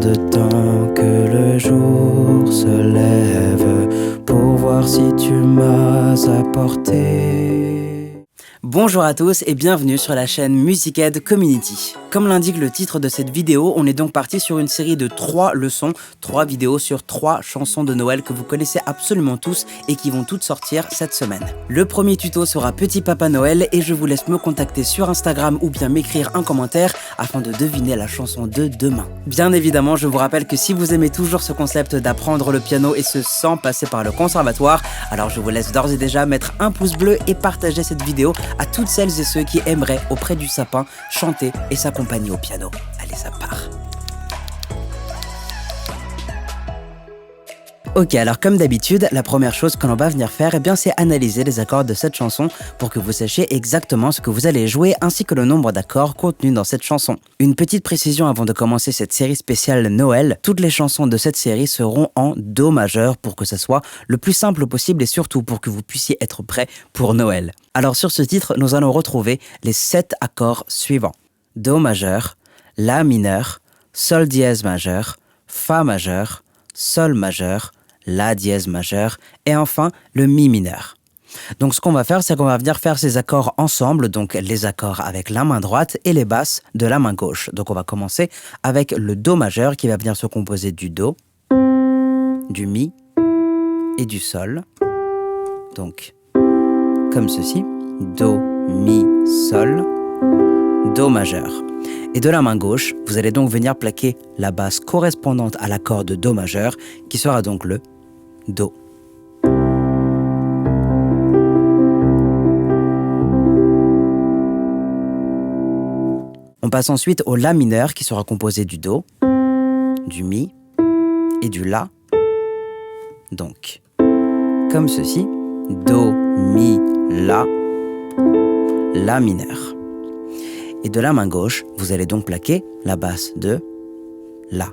regarde tant que le jour se lève pour voir si tu m'as apporté. Bonjour à tous et bienvenue sur la chaîne Musicaid Community. Comme l'indique le titre de cette vidéo, on est donc parti sur une série de 3 leçons, 3 vidéos sur 3 chansons de Noël que vous connaissez absolument tous et qui vont toutes sortir cette semaine. Le premier tuto sera Petit Papa Noël et je vous laisse me contacter sur Instagram ou bien m'écrire un commentaire afin de deviner la chanson de demain. Bien évidemment, je vous rappelle que si vous aimez toujours ce concept d'apprendre le piano et ce sans passer par le conservatoire, alors je vous laisse d'ores et déjà mettre un pouce bleu et partager cette vidéo à toutes celles et ceux qui aimeraient, auprès du sapin, chanter et s'accompagner au piano. Allez, ça part. Ok, alors comme d'habitude, la première chose que l'on va venir faire, c'est analyser les accords de cette chanson pour que vous sachiez exactement ce que vous allez jouer ainsi que le nombre d'accords contenus dans cette chanson. Une petite précision avant de commencer cette série spéciale Noël, toutes les chansons de cette série seront en Do majeur pour que ça soit le plus simple possible et surtout pour que vous puissiez être prêts pour Noël. Alors sur ce titre, nous allons retrouver les 7 accords suivants. Do majeur, La mineur, Sol dièse majeur, Fa majeur, Sol majeur, La dièse majeur et enfin le Mi mineur. Donc ce qu'on va faire, c'est qu'on va venir faire ces accords ensemble, donc les accords avec la main droite et les basses de la main gauche. Donc on va commencer avec le Do majeur qui va venir se composer du Do, du Mi et du Sol. Donc comme ceci, Do, Mi, Sol, Do majeur. Et de la main gauche, vous allez donc venir plaquer la basse correspondante à l'accord de Do majeur, qui sera donc le Do. On passe ensuite au La mineur, qui sera composé du Do, du Mi et du La. Donc, comme ceci, Do, Mi, La, La mineur. Et de la main gauche, vous allez donc plaquer la basse de La.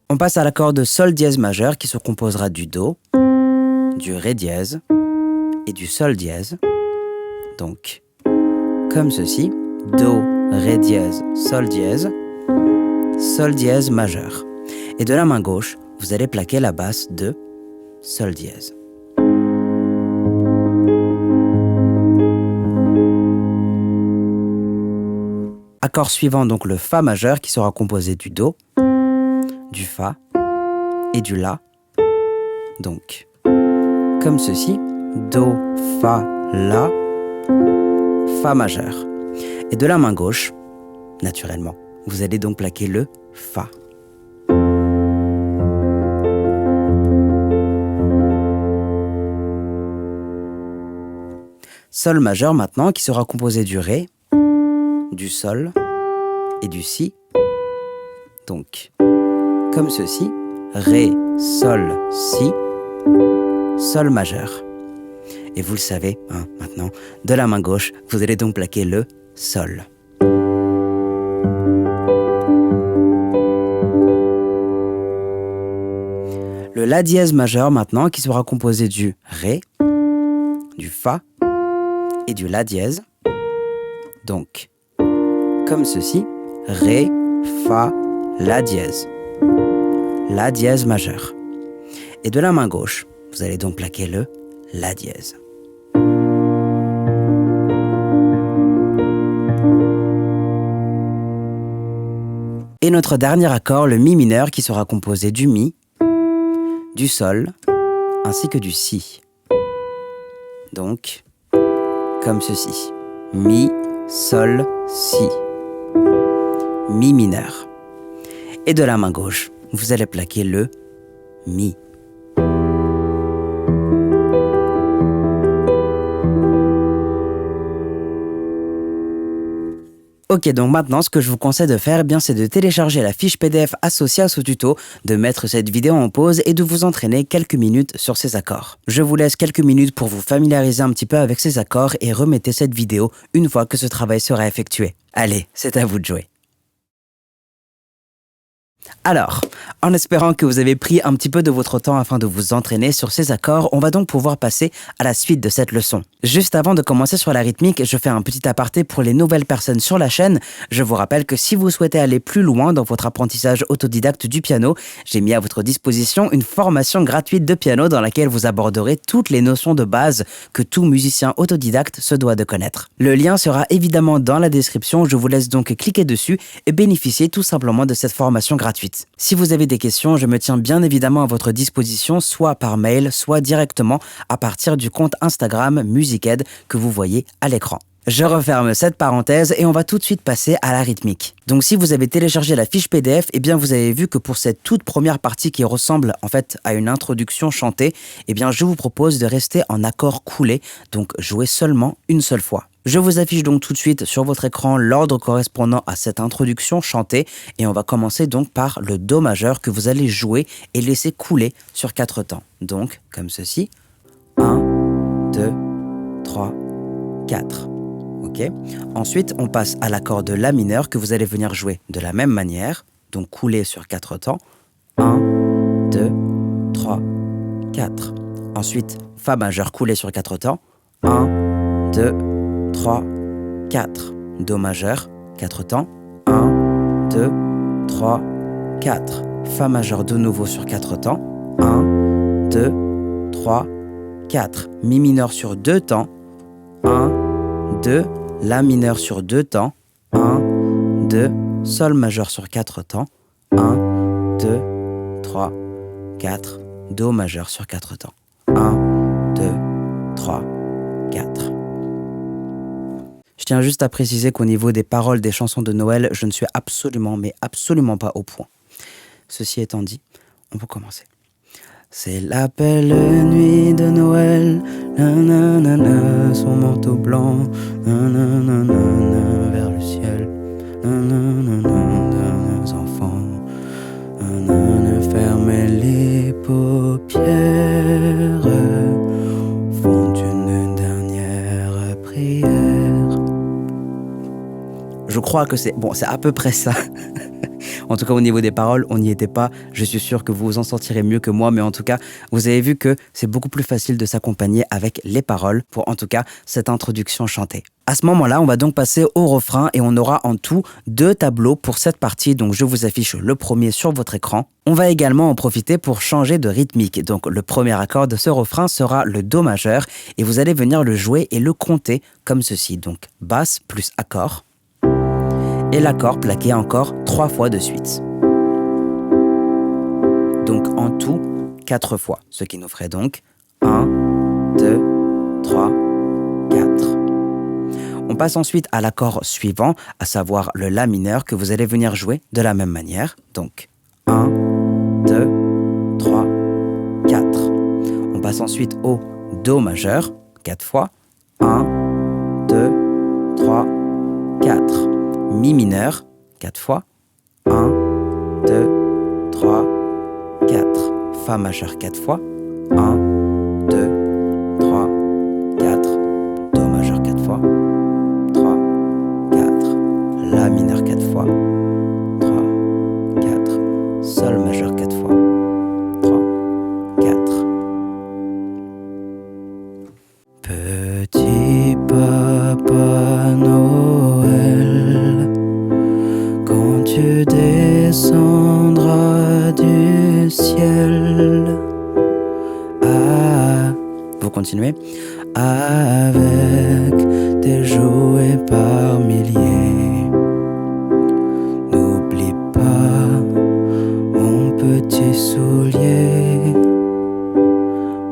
On passe à l'accord de Sol dièse majeur qui se composera du Do, du Ré dièse et du Sol dièse. Donc, comme ceci, Do, Ré dièse, Sol dièse majeur. Et de la main gauche, vous allez plaquer la basse de Sol dièse. Accord suivant, donc le Fa majeur qui sera composé du Do, du Fa et du La. Donc, comme ceci, Do, Fa, La, Fa majeur. Et de la main gauche, naturellement, vous allez donc plaquer le Fa. Sol majeur maintenant, qui sera composé du Ré, du Sol et du Si. Donc, comme ceci, Ré, Sol, Si, Sol majeur. Et vous le savez, maintenant, de la main gauche, vous allez donc plaquer le Sol. Le La dièse majeur maintenant, qui sera composé du Ré, du Fa et du La dièse. Donc, comme ceci, Ré, Fa, La dièse. La dièse majeur. Et de la main gauche, vous allez donc plaquer le La dièse. Et notre dernier accord, le Mi mineur, qui sera composé du Mi, du Sol, ainsi que du Si. Donc, comme ceci. Mi, Sol, Si. Mi mineur. Et de la main gauche, vous allez plaquer le Mi. Ok, donc maintenant, ce que je vous conseille de faire, c'est de télécharger la fiche PDF associée à ce tuto, de mettre cette vidéo en pause et de vous entraîner quelques minutes sur ces accords. Je vous laisse quelques minutes pour vous familiariser un petit peu avec ces accords et remettez cette vidéo une fois que ce travail sera effectué. Allez, c'est à vous de jouer. Alors, en espérant que vous avez pris un petit peu de votre temps afin de vous entraîner sur ces accords, on va donc pouvoir passer à la suite de cette leçon. Juste avant de commencer sur la rythmique, je fais un petit aparté pour les nouvelles personnes sur la chaîne. Je vous rappelle que si vous souhaitez aller plus loin dans votre apprentissage autodidacte du piano, j'ai mis à votre disposition une formation gratuite de piano dans laquelle vous aborderez toutes les notions de base que tout musicien autodidacte se doit de connaître. Le lien sera évidemment dans la description, je vous laisse donc cliquer dessus et bénéficier tout simplement de cette formation gratuite. Si vous avez des questions, je me tiens bien évidemment à votre disposition, soit par mail, soit directement à partir du compte Instagram MusicEd que vous voyez à l'écran. Je referme cette parenthèse et on va tout de suite passer à la rythmique. Donc si vous avez téléchargé la fiche PDF, eh bien vous avez vu que pour cette toute première partie qui ressemble en fait à une introduction chantée, eh bien je vous propose de rester en accord coulé, donc jouer seulement une seule fois. Je vous affiche donc tout de suite sur votre écran l'ordre correspondant à cette introduction chantée et on va commencer donc par le Do majeur que vous allez jouer et laisser couler sur 4 temps. Donc comme ceci, 1, 2, 3, 4. Okay. Ensuite, on passe à l'accord de La mineur que vous allez venir jouer de la même manière, donc couler sur 4 temps. 1, 2, 3, 4. Ensuite, Fa majeur coulé sur 4 temps. 1, 2, 3, 4. Do majeur, 4 temps. 1, 2, 3, 4. Fa majeur de nouveau sur 4 temps. 1, 2, 3, 4. Mi mineur sur 2 temps. 1, 2, La mineur sur 2 temps, 1, 2, Sol majeur sur 4 temps, 1, 2, 3, 4, Do majeur sur 4 temps, 1, 2, 3, 4. Je tiens juste à préciser qu'au niveau des paroles des chansons de Noël, je ne suis absolument, mais absolument pas au point. Ceci étant dit, on peut commencer. C'est la belle nuit de Noël, nanana, son manteau blanc, nanana, vers le ciel, nanana, enfants, nanana, fermez les paupières, font une dernière prière. Je crois que c'est à peu près ça. En tout cas, au niveau des paroles, on n'y était pas. Je suis sûr que vous vous en sortirez mieux que moi, mais en tout cas, vous avez vu que c'est beaucoup plus facile de s'accompagner avec les paroles pour, en tout cas, cette introduction chantée. À ce moment-là, on va donc passer au refrain et on aura en tout 2 tableaux pour cette partie. Donc, je vous affiche le premier sur votre écran. On va également en profiter pour changer de rythmique. Donc, le premier accord de ce refrain sera le Do majeur et vous allez venir le jouer et le compter comme ceci. Donc, basse plus accord. Et l'accord plaqué encore 3 fois de suite. Donc en tout, 4 fois, ce qui nous ferait donc 1, 2, 3, 4. On passe ensuite à l'accord suivant, à savoir le La mineur que vous allez venir jouer de la même manière. Donc 1, 2, 3, 4. On passe ensuite au Do majeur, 4 fois. 1, 2, 3, 4. Mi mineur, 4 fois. 1, 2, 3, 4. Fa majeur, 4 fois. 1, 2, 3, 4. Do majeur, 4 fois. 3, 4. La mineur, 4 fois. 3, 4. Sol majeur, 4 fois. 3, 4. Petit Papa Noël, quand tu descendras du ciel, vous continuez, avec tes jouets par milliers, n'oublie pas mon petit soulier.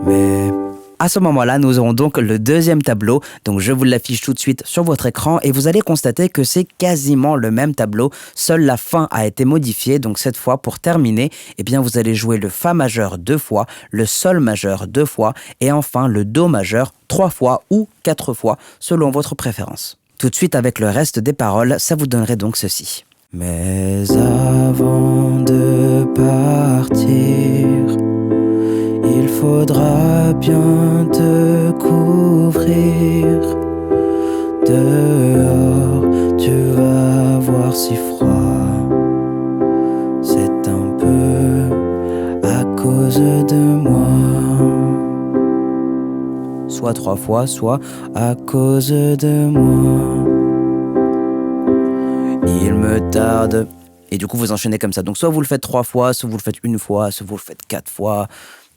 Mais à ce moment-là, nous aurons donc le deuxième tableau. Donc je vous l'affiche tout de suite sur votre écran et vous allez constater que c'est quasiment le même tableau. Seule la fin a été modifiée. Donc cette fois, pour terminer, eh bien vous allez jouer le Fa majeur 2 fois, le Sol majeur 2 fois et enfin le Do majeur 3 fois ou 4 fois selon votre préférence. Tout de suite avec le reste des paroles, ça vous donnerait donc ceci. Mais avant de partir, il faudra bien te couvrir. Dehors, tu vas voir si froid. C'est fois 3 fois, soit à cause de moi. Il me tarde. Et du coup, vous enchaînez comme ça. Donc, soit vous le faites 3 fois, soit vous le faites 1 fois, soit vous le faites 4 fois.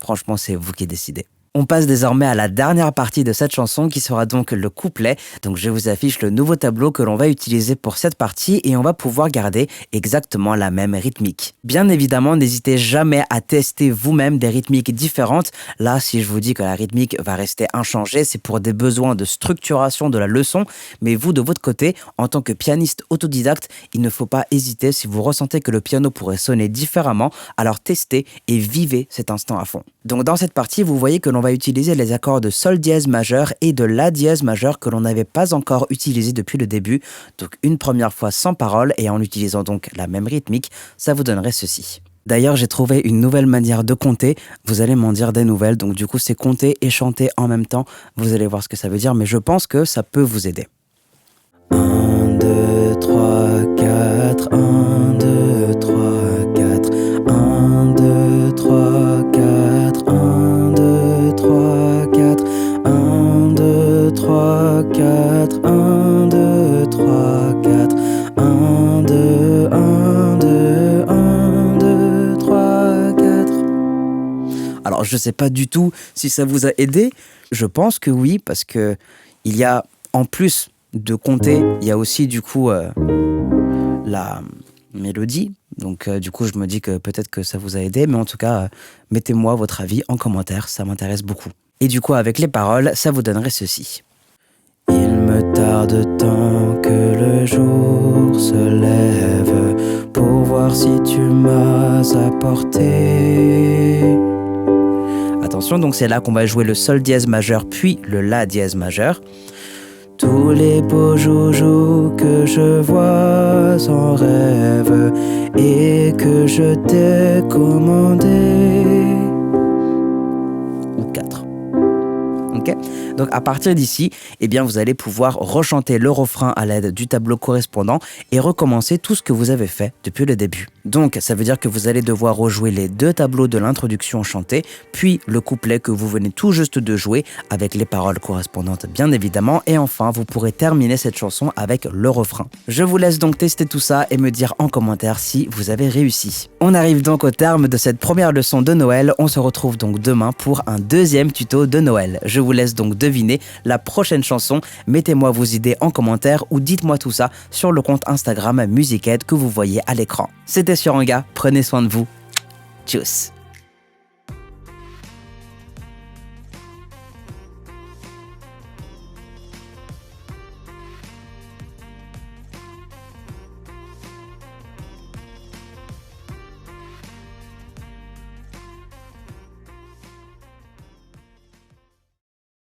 Franchement, c'est vous qui décidez. On passe désormais à la dernière partie de cette chanson qui sera donc le couplet. Donc je vous affiche le nouveau tableau que l'on va utiliser pour cette partie et on va pouvoir garder exactement la même rythmique. Bien évidemment, n'hésitez jamais à tester vous-même des rythmiques différentes. Là, si je vous dis que la rythmique va rester inchangée, c'est pour des besoins de structuration de la leçon. Mais vous, de votre côté, en tant que pianiste autodidacte, il ne faut pas hésiter. Si vous ressentez que le piano pourrait sonner différemment, alors testez et vivez cet instant à fond. Donc dans cette partie, vous voyez que l'on va utiliser les accords de sol dièse majeur et de la dièse majeur que l'on n'avait pas encore utilisé depuis le début. Donc une première fois sans parole et en utilisant donc la même rythmique, ça vous donnerait ceci. D'ailleurs, j'ai trouvé une nouvelle manière de compter. Vous allez m'en dire des nouvelles. Donc du coup, c'est compter et chanter en même temps. Vous allez voir ce que ça veut dire, mais je pense que ça peut vous aider. 1, 2, 3, 4, 1, 2, 3, 4, 1, 2, 3, 4, 1, 2, 3, 4, 1, 2, 3, 4, 1, 2, 3, 4, 1, 2, 1, 2, 1, 2, 3, 4. Alors, je sais pas du tout si ça vous a aidé. Je pense que oui, parce que il y a, en plus de compter, il y a aussi du coup la mélodie. Donc du coup, je me dis que peut-être que ça vous a aidé, mais en tout cas, mettez-moi votre avis en commentaire, ça m'intéresse beaucoup. Et du coup, avec les paroles, ça vous donnerait ceci. Il me tarde tant que le jour se lève pour voir si tu m'as apporté. Attention, donc c'est là qu'on va jouer le sol dièse majeur puis le la dièse majeur. Tous les beaux joujoux que je vois en rêve et que je t'ai commandé. Ou 4. Ok ? Donc à partir d'ici, eh bien vous allez pouvoir rechanter le refrain à l'aide du tableau correspondant et recommencer tout ce que vous avez fait depuis le début. Donc ça veut dire que vous allez devoir rejouer les 2 tableaux de l'introduction chantée, puis le couplet que vous venez tout juste de jouer avec les paroles correspondantes bien évidemment, et enfin vous pourrez terminer cette chanson avec le refrain. Je vous laisse donc tester tout ça et me dire en commentaire si vous avez réussi. On arrive donc au terme de cette première leçon de Noël, on se retrouve donc demain pour un deuxième tuto de Noël. Je vous laisse donc deviner la prochaine chanson, mettez-moi vos idées en commentaire ou dites-moi tout ça sur le compte Instagram Musicaid que vous voyez à l'écran. C'était Suranga, prenez soin de vous. Tchuss.